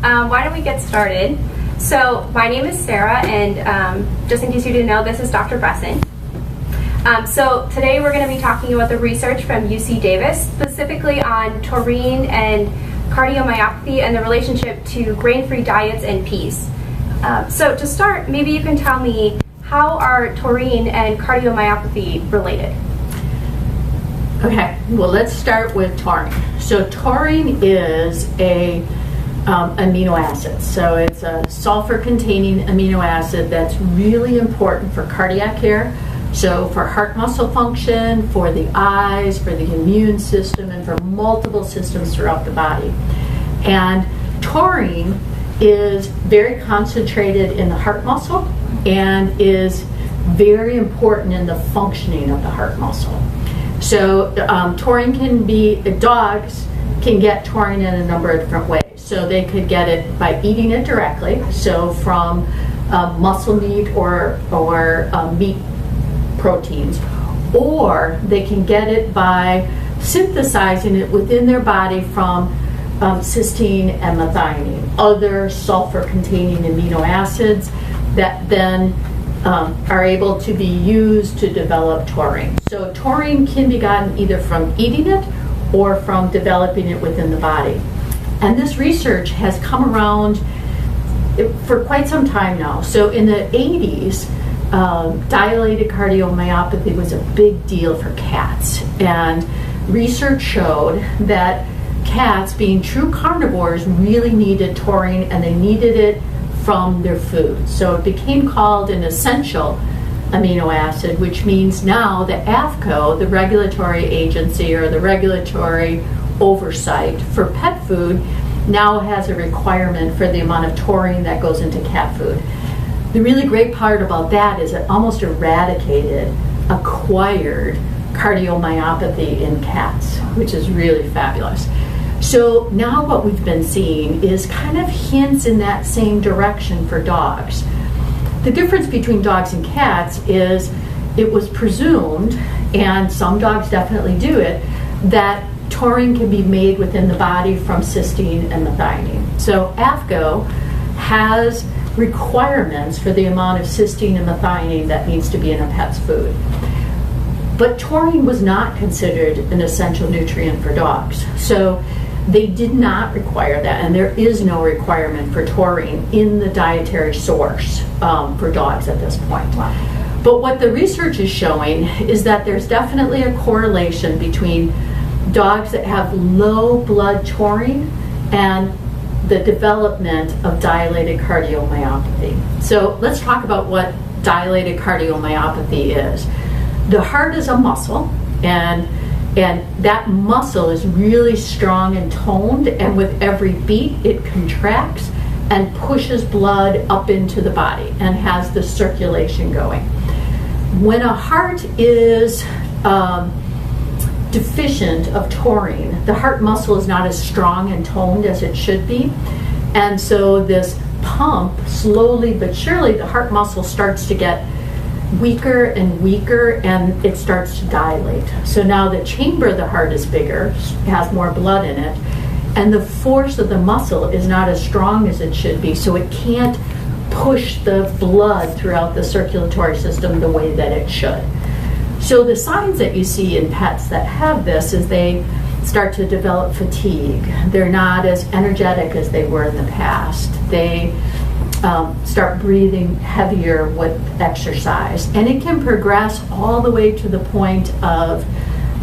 Why don't we get started? So my name is Sarah, and just in case you didn't know, this is Dr. Bessent. So today we're going to be talking about the research from UC Davis, specifically on taurine and cardiomyopathy and the relationship to grain-free diets and peas. So to start, maybe you can tell me, how are taurine and cardiomyopathy related? Okay, well, let's start with taurine. So taurine is a amino acid. So it's a sulfur-containing amino acid that's really important for cardiac care. So for heart muscle function, for the eyes, for the immune system, and for multiple systems throughout the body. And taurine is very concentrated in the heart muscle and is very important in the functioning of the heart muscle. So taurine can be, dogs can get taurine in a number of different ways. So they could get it by eating it directly, so from muscle meat or meat proteins, or they can get it by synthesizing it within their body from cysteine and methionine, other sulfur-containing amino acids that then are able to be used to develop taurine. So taurine can be gotten either from eating it or from developing it within the body. And this research has come around for quite some time now. So in the 80s, dilated cardiomyopathy was a big deal for cats. And research showed that cats, being true carnivores, really needed taurine, and they needed it from their food. So it became called an essential amino acid, which means now the AAFCO, the regulatory agency or the regulatory oversight for pet food, now has a requirement for the amount of taurine that goes into cat food. The really great part about that is it almost eradicated acquired cardiomyopathy in cats, which is really fabulous. So now what we've been seeing is kind of hints in that same direction for dogs. The difference between dogs and cats is it was presumed, and some dogs definitely do it, that taurine can be made within the body from cysteine and methionine. So AAFCO has requirements for the amount of cysteine and methionine that needs to be in a pet's food. But taurine was not considered an essential nutrient for dogs. So they did not require that, and there is no requirement for taurine in the dietary source for dogs at this point. But what the research is showing is that there's definitely a correlation between dogs that have low blood taurine and the development of dilated cardiomyopathy. So let's talk about what dilated cardiomyopathy is. The heart is a muscle, and that muscle is really strong and toned, and with every beat it contracts and pushes blood up into the body and has the circulation going. When a heart is deficient of taurine, the heart muscle is not as strong and toned as it should be, and so this pump, slowly but surely, the heart muscle starts to get weaker and weaker, and it starts to dilate. So now the chamber of the heart is bigger, has more blood in it, and the force of the muscle is not as strong as it should be, so it can't push the blood throughout the circulatory system the way that it should. So the signs that you see in pets that have this is they start to develop fatigue. They're not as energetic as they were in the past. They start breathing heavier with exercise. And it can progress all the way to the point of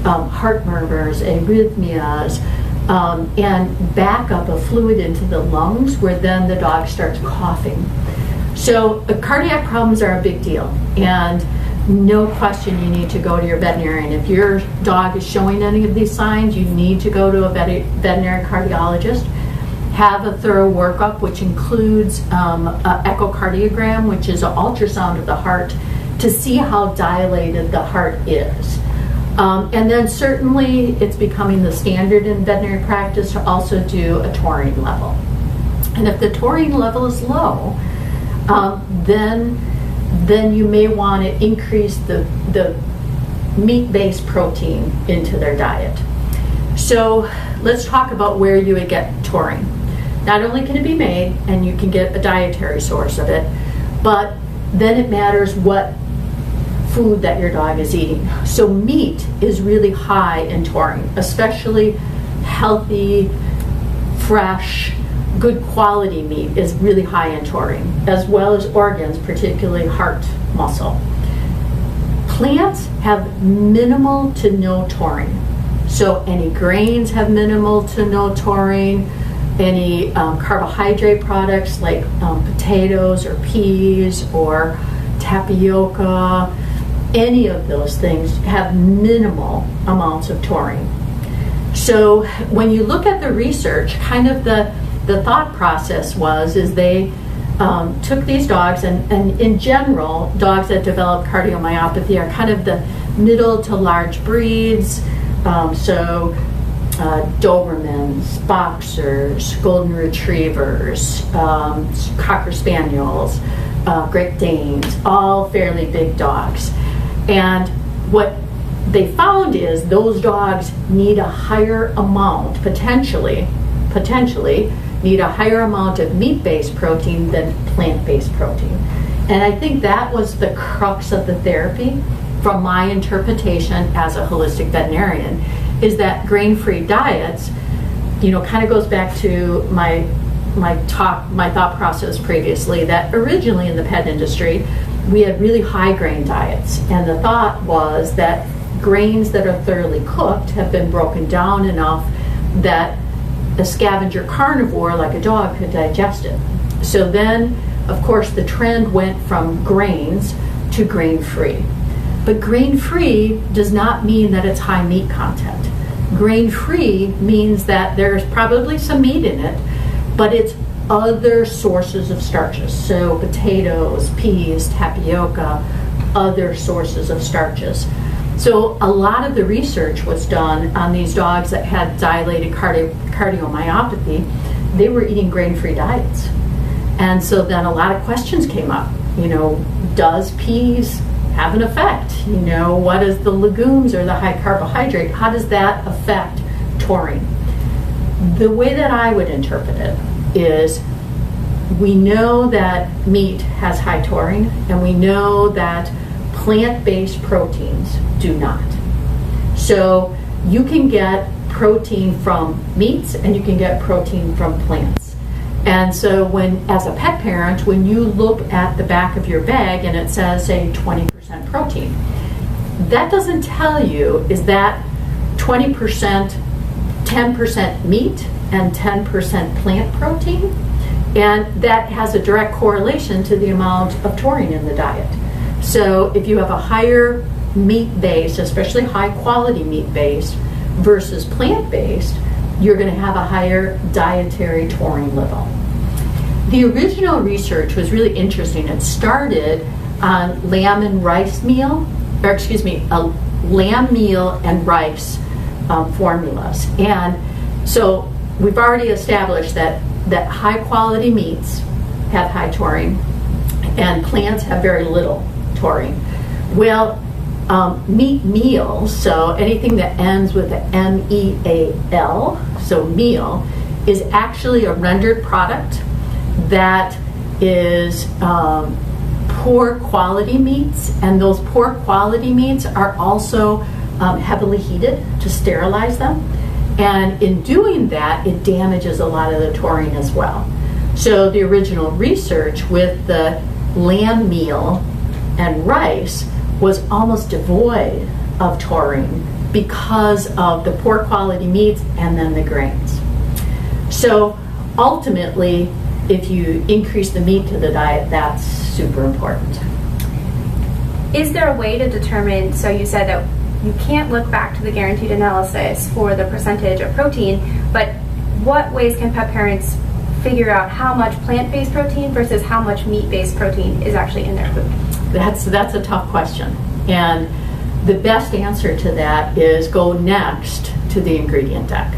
heart murmurs, arrhythmias, and backup of fluid into the lungs, where then the dog starts coughing. So cardiac problems are a big deal, and no question you need to go to your veterinarian. If your dog is showing any of these signs, you need to go to a veterinary cardiologist. Have a thorough workup, which includes an echocardiogram, which is an ultrasound of the heart, to see how dilated the heart is. And then certainly it's becoming the standard in veterinary practice to also do a taurine level. And if the taurine level is low, then you may want to increase the meat-based protein into their diet. So let's talk about where you would get taurine. not only can it be made and you can get a dietary source of it, but then it matters what food that your dog is eating. So meat is really high in taurine, especially healthy, fresh, good quality meat is really high in taurine, as well as organs, particularly heart muscle. Plants have minimal to no taurine. So any grains have minimal to no taurine. Any carbohydrate products like potatoes or peas or tapioca, any of those things have minimal amounts of taurine. So when you look at the research, kind of the thought process is they took these dogs, and in general, dogs that develop cardiomyopathy are kind of the middle to large breeds. Dobermans, Boxers, Golden Retrievers, Cocker Spaniels, Great Danes, all fairly big dogs. And what they found is those dogs need a higher amount, potentially need a higher amount of meat-based protein than plant-based protein. And I think that was the crux of the therapy from my interpretation as a holistic veterinarian, is that grain-free diets, kind of goes back to my thought process previously, that originally in the pet industry, we had really high grain diets. And the thought was that grains that are thoroughly cooked have been broken down enough that a scavenger carnivore like a dog could digest it. So then, of course, the trend went from grains to grain-free. But grain-free does not mean that it's high meat content. Grain-free means that there's probably some meat in it, but it's other sources of starches. So potatoes, peas, tapioca, other sources of starches. So a lot of the research was done on these dogs that had dilated cardiomyopathy. They were eating grain-free diets. And so then a lot of questions came up. Does peas have an effect? What is the legumes or the high carbohydrate? How does that affect taurine? The way that I would interpret it is, we know that meat has high taurine, and we know that plant-based proteins do not. So you can get protein from meats and you can get protein from plants. And so as a pet parent, when you look at the back of your bag and it says, say, 20% protein, that doesn't tell you, is that 20% 10% meat and 10% plant protein? And that has a direct correlation to the amount of taurine in the diet. So if you have a higher meat base, especially high quality meat base, versus plant based, you're going to have a higher dietary taurine level. The original research was really interesting. It started on lamb and rice meal, lamb meal and rice formulas. And so we've already established that high quality meats have high taurine and plants have very little taurine. Well, meat meals, so anything that ends with an M-E-A-L, so meal, is actually a rendered product that is poor quality meats, and those poor quality meats are also heavily heated to sterilize them. And in doing that, it damages a lot of the taurine as well. So the original research with the lamb meal and rice was almost devoid of taurine because of the poor quality meats and then the grains. So ultimately, if you increase the meat to the diet, that's super important. Is there a way to determine, so you said that you can't look back to the guaranteed analysis for the percentage of protein, but what ways can pet parents figure out how much plant-based protein versus how much meat-based protein is actually in their food? That's a tough question. And the best answer to that is go next to the ingredient deck.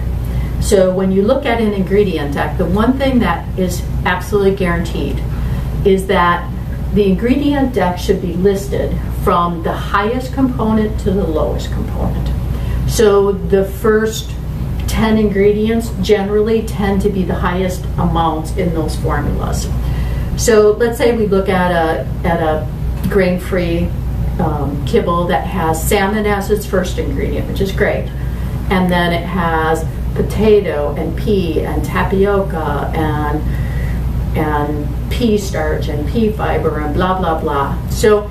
So when you look at an ingredient deck, the one thing that is absolutely guaranteed is that the ingredient deck should be listed from the highest component to the lowest component. So the first 10 ingredients generally tend to be the highest amounts in those formulas. So let's say we look at a grain-free kibble that has salmon as its first ingredient, which is great. And then it has potato and pea and tapioca and pea starch and pea fiber and blah, blah, blah. So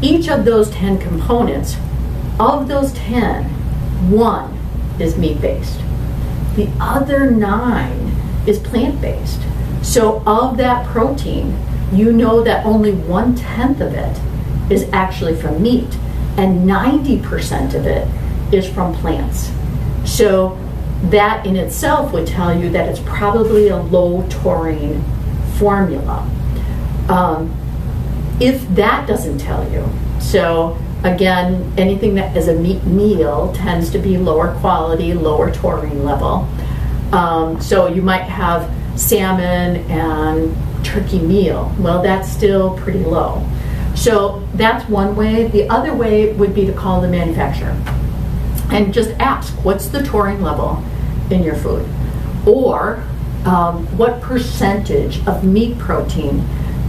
each of those 10 components, of those 10, 1 is meat-based. The other 9 is plant-based. So of that protein, you know that only 1/10 of it is actually from meat, and 90% of it is from plants. So that in itself would tell you that it's probably a low taurine formula. If that doesn't tell you, so again, anything that is a meat meal tends to be lower quality, lower taurine level. So you might have salmon and turkey meal. Well, that's still pretty low. So that's one way. The other way would be to call the manufacturer and just ask, what's the taurine level in your food? Or what percentage of meat protein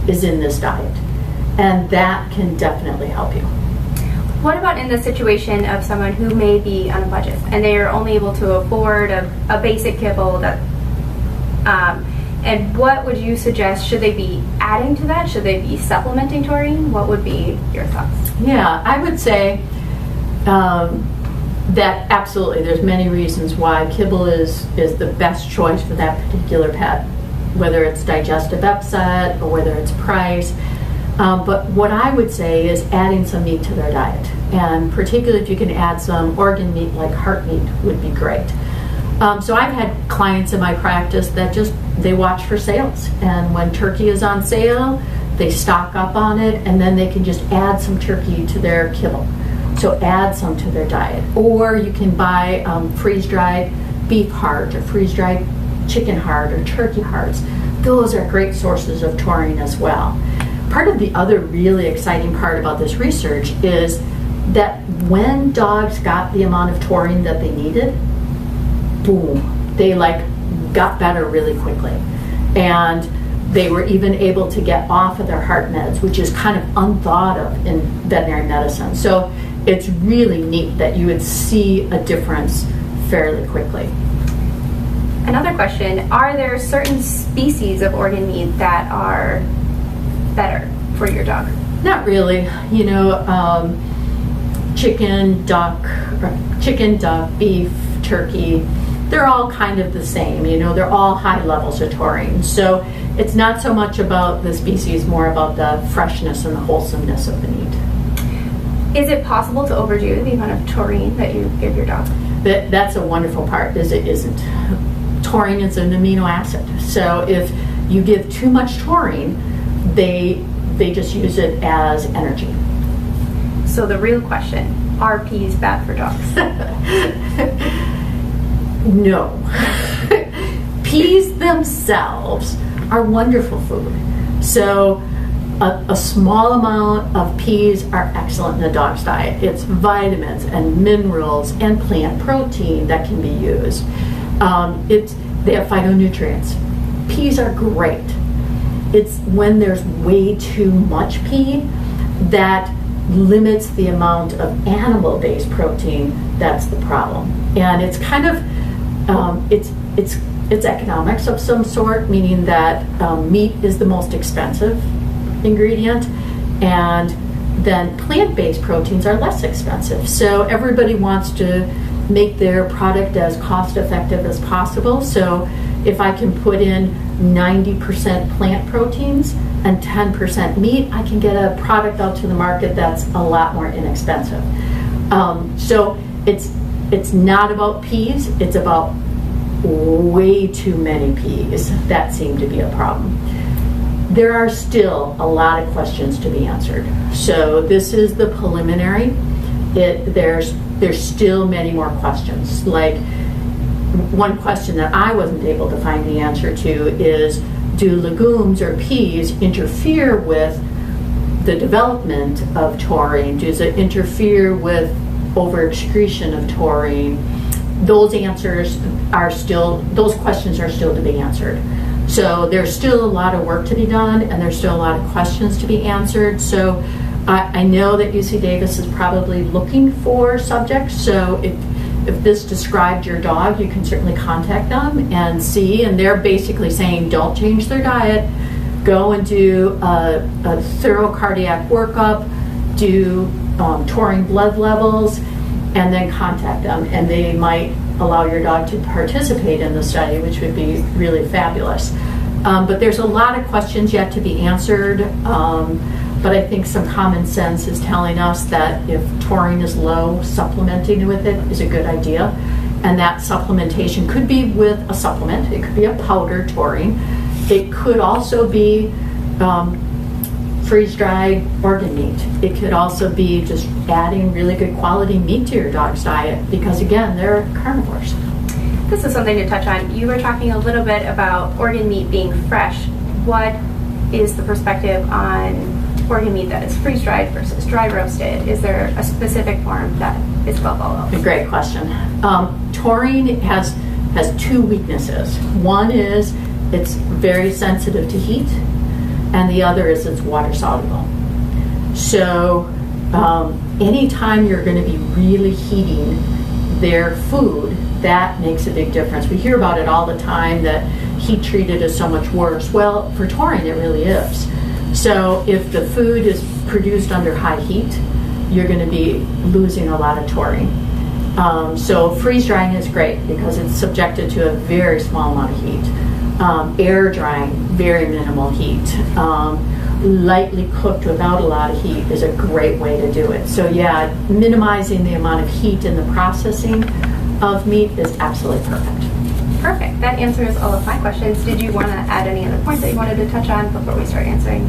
is in this diet? And that can definitely help you. What about in the situation of someone who may be on a budget and they are only able to afford a basic kibble that, and what would you suggest? Should they be adding to that? Should they be supplementing taurine? What would be your thoughts? Yeah, I would say that absolutely there's many reasons why kibble is the best choice for that particular pet, whether it's digestive upset or whether it's price. But what I would say is adding some meat to their diet, and particularly if you can add some organ meat like heart meat would be great. So I've had clients in my practice that they watch for sales, and when turkey is on sale, they stock up on it, and then they can just add some turkey to their kibble. So add some to their diet. Or you can buy freeze-dried beef heart or freeze-dried chicken heart or turkey hearts. Those are great sources of taurine as well. Part of the other really exciting part about this research is that when dogs got the amount of taurine that they needed, boom, they got better really quickly. And they were even able to get off of their heart meds, which is kind of unthought of in veterinary medicine. So it's really neat that you would see a difference fairly quickly. Another question, are there certain species of organ meat that are better for your dog? Not really. You know, chicken, duck, beef, turkey, they're all kind of the same. You know, they're all high levels of taurine. So it's not so much about the species, more about the freshness and the wholesomeness of the meat. Is it possible to overdo the amount of taurine that you give your dog? That's a wonderful part, is it isn't. Taurine is an amino acid. So if you give too much taurine, they just use it as energy. So the real question, are peas bad for dogs? No. Peas themselves are wonderful food. So a small amount of peas are excellent in a dog's diet. It's vitamins and minerals and plant protein that can be used. They have phytonutrients. Peas are great. It's when there's way too much pea that limits the amount of animal-based protein that's the problem. And it's kind of it's economics of some sort, meaning that meat is the most expensive ingredient, and then plant-based proteins are less expensive. So everybody wants to make their product as cost-effective as possible. So if I can put in 90% plant proteins and 10% meat, I can get a product out to the market that's a lot more inexpensive. So it's not about peas, it's about way too many peas that seem to be a problem. There are still a lot of questions to be answered. So this is the preliminary. There's still many more questions. Like, one question that I wasn't able to find the answer to is, do legumes or peas interfere with the development of taurine? Does it interfere with overexcretion of taurine? those questions are still to be answered. So there's still a lot of work to be done, and there's still a lot of questions to be answered. So I know that UC Davis is probably looking for subjects. So if this described your dog, you can certainly contact them and see. And they're basically saying, don't change their diet. Go and do a thorough cardiac workup, do taurine blood levels, and then contact them. And they might allow your dog to participate in the study, which would be really fabulous. But there's a lot of questions yet to be answered. But I think some common sense is telling us that if taurine is low, supplementing with it is a good idea. And that supplementation could be with a supplement. It could be a powdered taurine. It could also be freeze-dried organ meat. It could also be just adding really good quality meat to your dog's diet because, again, they're carnivores. This is something to touch on. You were talking a little bit about organ meat being fresh. What is the perspective on organ meat that is freeze-dried versus dry roasted? Is there a specific form that is well followed? Great question. Taurine has two weaknesses. One is it's very sensitive to heat, and the other is it's water soluble. So anytime you're going to be really heating their food, that makes a big difference. We hear about it all the time that heat treated is so much worse. Well, for taurine, it really is. So if the food is produced under high heat, you're going to be losing a lot of taurine. So freeze drying is great because it's subjected to a very small amount of heat. Air drying, very minimal heat. Lightly cooked without a lot of heat is a great way to do it. So yeah, minimizing the amount of heat in the processing of meat is absolutely perfect. Perfect. That answers all of my questions. Did you want to add any other points that you wanted to touch on before we start answering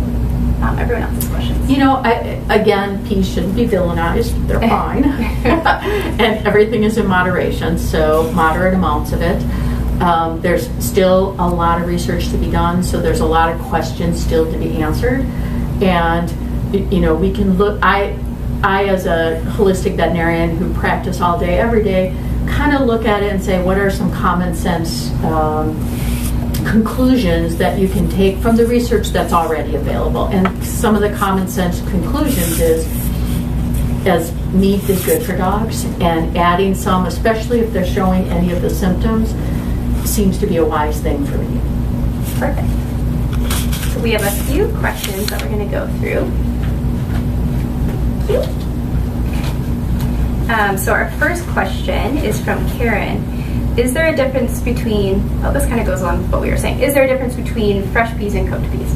everyone else's questions? You know, again, peas shouldn't be villainized. They're fine. And everything is in moderation, so moderate amounts of it. There's still a lot of research to be done, so there's a lot of questions still to be answered. And, you know, we can look, I as a holistic veterinarian who practice all day, every day, kind of look at it and say, what are some common sense conclusions that you can take from the research that's already available? And some of the common sense conclusions is, as meat is good for dogs, and adding some, especially if they're showing any of the symptoms, seems to be a wise thing for me. Perfect. So we have a few questions that we're going to go through. Thank you. So our first question is from Karen. Is there a difference between, this kind of goes along with what we were saying, is there a difference between fresh peas and cooked peas?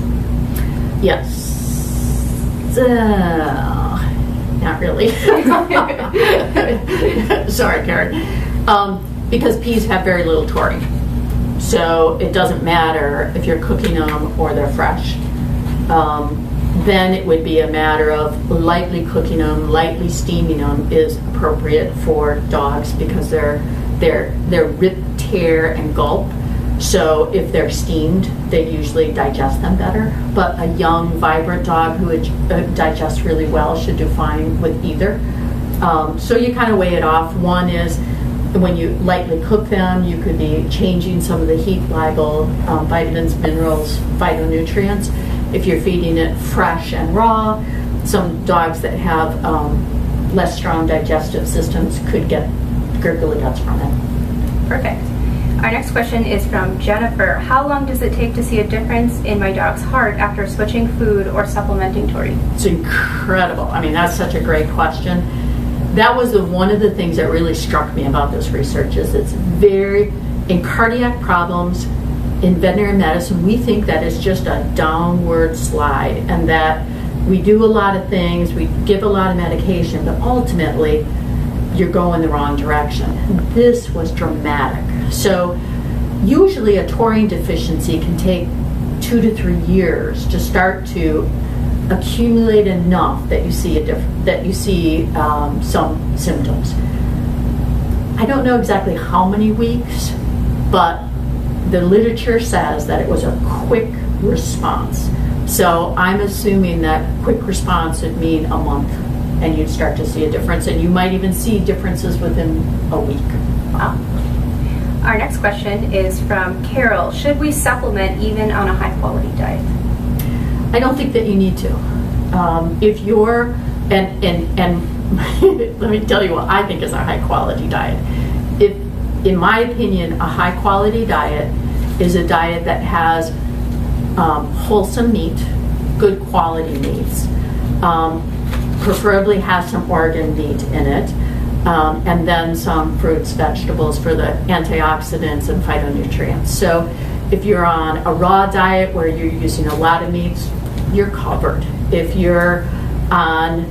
Yes. Not really. Sorry, Karen. Because peas have very little taurine. So it doesn't matter if you're cooking them or they're fresh. Then it would be a matter of lightly cooking them, lightly steaming them is appropriate for dogs because they're rip, tear, and gulp. So if they're steamed, they usually digest them better. But a young, vibrant dog who would digest really well should do fine with either. So you kind of weigh it off. One is when you lightly cook them, you could be changing some of the heat labile, vitamins, minerals, phytonutrients. If you're feeding it fresh and raw, some dogs that have less strong digestive systems could get gurgly guts from it. Perfect. Our next question is from Jennifer. How long does it take to see a difference in my dog's heart after switching food or supplementing taurine? It's incredible. I mean, that's such a great question. That was one of the things that really struck me about this research is it's in cardiac problems, in veterinary medicine, we think that it's just a downward slide and that we do a lot of things, we give a lot of medication, but ultimately you're going the wrong direction. This was dramatic. So usually a taurine deficiency can take 2 to 3 years to start to accumulate enough that you see some symptoms. I don't know exactly how many weeks, but the literature says that it was a quick response. So I'm assuming that quick response would mean a month and you'd start to see a difference, and you might even see differences within a week. Wow. Our next question is from Carol. Should we supplement even on a high-quality diet? I don't think that you need to. If you're, and let me tell you what I think is a high-quality diet. If, in my opinion, a high-quality diet is a diet that has wholesome meat, good quality meats, preferably has some organ meat in it, and then some fruits, vegetables for the antioxidants and phytonutrients. So if you're on a raw diet where you're using a lot of meats, you're covered. If you're on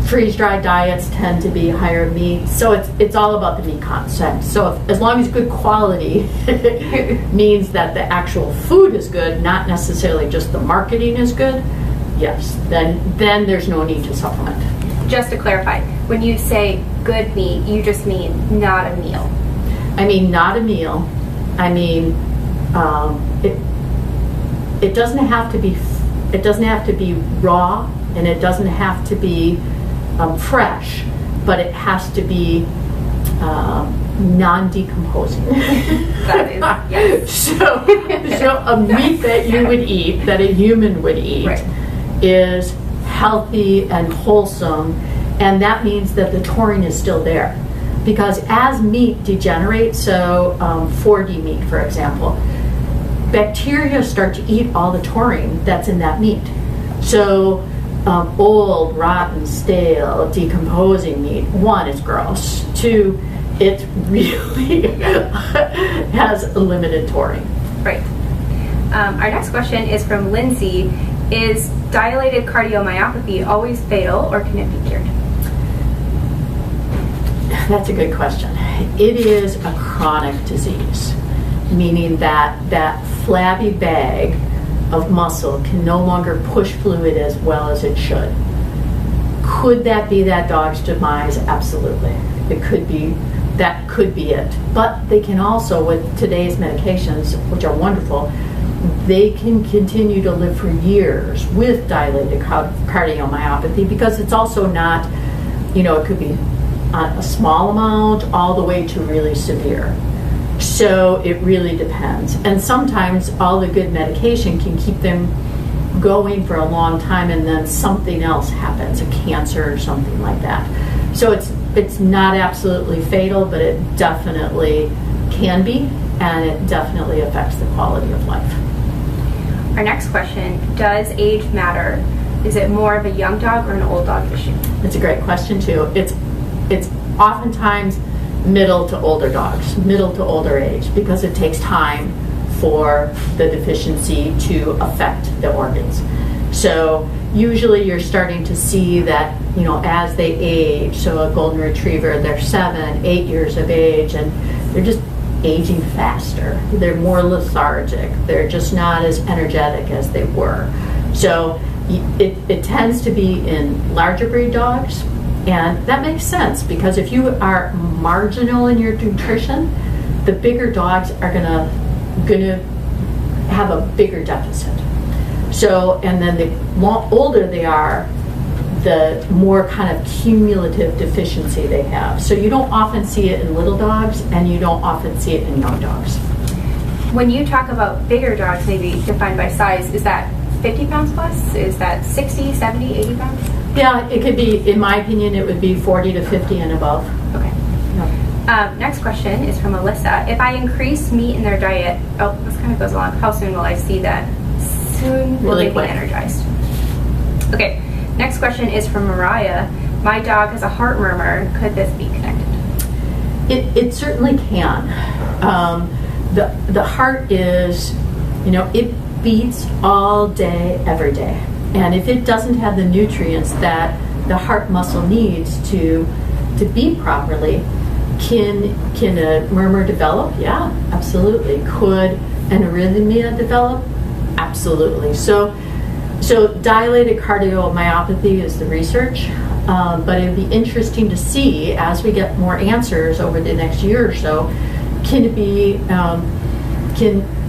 freeze-dried diets, tend to be higher meat. So it's all about the meat content. So as long as good quality means that the actual food is good, not necessarily just the marketing is good, yes, then there's no need to supplement. Just to clarify, when you say good meat, you just mean not a meal. I mean not a meal. I mean it doesn't have to be. It doesn't have to be raw, and it doesn't have to be fresh, but it has to be non-decomposing. That is, yes. So a meat that you would eat, that a human would eat, right, is healthy and wholesome, and that means that the taurine is still there. Because as meat degenerates, so 4D meat, for example, bacteria start to eat all the taurine that's in that meat. So old, rotten, stale, decomposing meat, one, it's gross. Two, it really has limited taurine. Right. Our next question is from Lindsay. Is dilated cardiomyopathy always fatal, or can it be cured? That's a good question. It is a chronic disease, meaning that that flabby bag of muscle can no longer push fluid as well as it should. Could that be that dog's demise? Absolutely. It could be. That could be it. But they can also, with today's medications, which are wonderful, they can continue to live for years with dilated cardiomyopathy, because it's also not, it could be a small amount all the way to really severe. So it really depends. And sometimes all the good medication can keep them going for a long time, and then something else happens, a cancer or something like that. So it's not absolutely fatal, but it definitely can be, and it definitely affects the quality of life. Our next question, does age matter? Is it more of a young dog or an old dog issue? It's a great question too. It's oftentimes middle to older dogs, middle to older age, because it takes time for the deficiency to affect the organs. So usually you're starting to see that, as they age, so a golden retriever, they're 7, 8 years of age, and they're just aging faster. They're more lethargic. They're just not as energetic as they were. So it tends to be in larger breed dogs, and that makes sense, because if you are marginal in your nutrition, the bigger dogs are gonna have a bigger deficit. So, and then the older they are, the more kind of cumulative deficiency they have. So you don't often see it in little dogs, and you don't often see it in young dogs. When you talk about bigger dogs, maybe defined by size, is that 50 pounds plus? Is that 60, 70, 80 pounds? Yeah, it could be, in my opinion, it would be 40 to 50 and above. Okay. Yeah. Next question is from Alyssa. If I increase meat in their diet, this kind of goes along, how soon will I see that? Soon will Really they be quick. energized? Okay. Next question is from Mariah. My dog has a heart murmur. Could this be connected? It certainly can. The heart is, it beats all day, every day. And if it doesn't have the nutrients that the heart muscle needs to beat properly, can a murmur develop? Yeah, absolutely. Could an arrhythmia develop? Absolutely. So dilated cardiomyopathy is the research, but it would be interesting to see, as we get more answers over the next year or so, can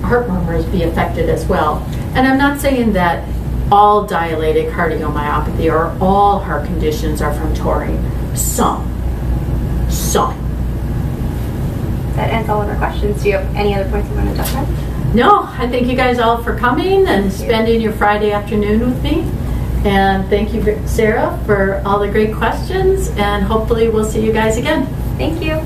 heart murmurs be affected as well? And I'm not saying that all dilated cardiomyopathy or all heart conditions are from taurine. Some. that ends all of our questions. Do you have any other points you want to touch on? No, I thank you guys all for coming and spending your Friday afternoon with me. And thank you, Sarah, for all the great questions, and hopefully we'll see you guys again. Thank you.